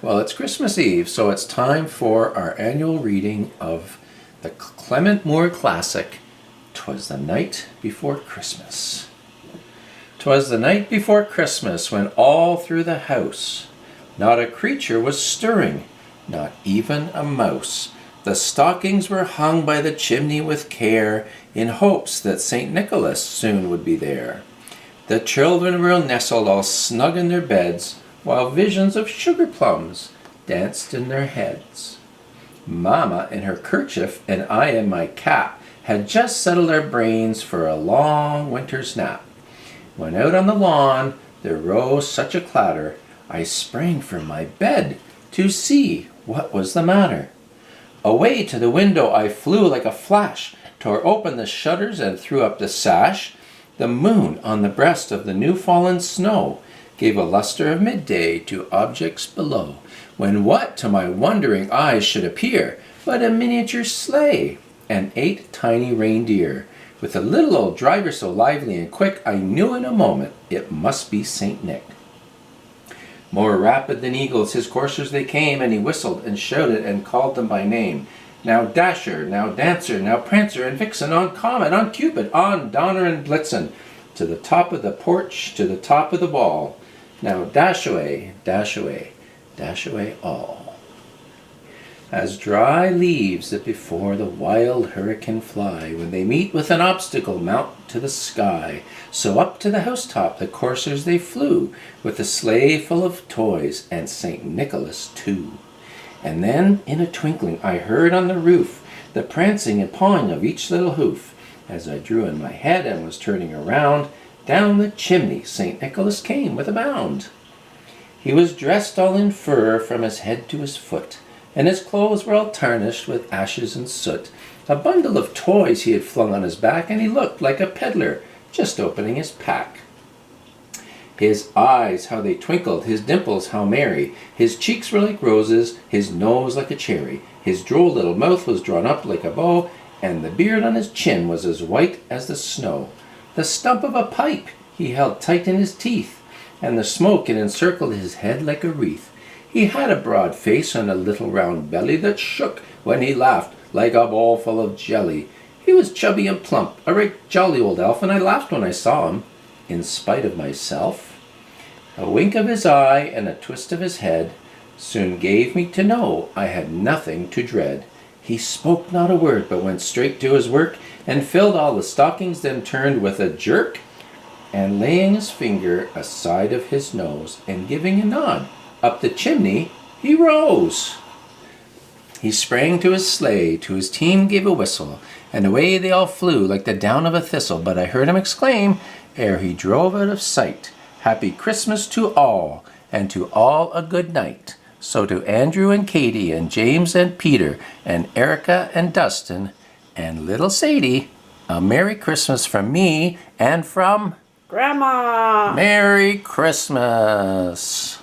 Well, it's Christmas Eve, so it's time for our annual reading of the Clement Moore classic, "'Twas the Night Before Christmas." 'Twas the night before Christmas, when all through the house not a creature was stirring, not even a mouse. The stockings were hung by the chimney with care, in hopes that St. Nicholas soon would be there. The children were nestled all snug in their beds, while visions of sugar plums danced in their heads. Mamma in her kerchief and I in my cap had just settled our brains for a long winter's nap. When out on the lawn there rose such a clatter, I sprang from my bed to see what was the matter. Away to the window I flew like a flash, tore open the shutters and threw up the sash. The moon on the breast of the new-fallen snow gave a luster of midday to objects below, when what to my wondering eyes should appear but a miniature sleigh and 8 tiny reindeer. With a little old driver so lively and quick, I knew in a moment it must be St. Nick. More rapid than eagles his coursers they came, and he whistled and shouted and called them by name. Now Dasher, now Dancer, now Prancer and Vixen, on Comet, on Cupid, on Donner and Blitzen, to the top of the porch, to the top of the wall. Now dash away, dash away, dash away all. As dry leaves that before the wild hurricane fly, when they meet with an obstacle mount to the sky, so up to the housetop the coursers they flew, with the sleigh full of toys, and St. Nicholas too. And then, in a twinkling, I heard on the roof the prancing and pawing of each little hoof. As I drew in my head and was turning around, down the chimney St. Nicholas came with a bound. He was dressed all in fur from his head to his foot, and his clothes were all tarnished with ashes and soot. A bundle of toys he had flung on his back, and he looked like a peddler just opening his pack. His eyes, how they twinkled, his dimples, how merry. His cheeks were like roses, his nose like a cherry. His droll little mouth was drawn up like a bow, and the beard on his chin was as white as the snow. The stump of a pipe he held tight in his teeth, and the smoke it encircled his head like a wreath. He had a broad face and a little round belly that shook when he laughed like a bowl full of jelly. He was chubby and plump, a right jolly old elf, and I laughed when I saw him, in spite of myself. A wink of his eye and a twist of his head soon gave me to know I had nothing to dread. He spoke not a word, but went straight to his work, and filled all the stockings, then turned with a jerk, and laying his finger aside of his nose, and giving a nod up the chimney, he rose. He sprang to his sleigh, to his team gave a whistle, and away they all flew like the down of a thistle. But I heard him exclaim, ere he drove out of sight, "Happy Christmas to all, and to all a good night." So to Andrew and Katie and James and Peter and Erica and Dustin and little Sadie, a Merry Christmas from me and from Grandma. Merry Christmas.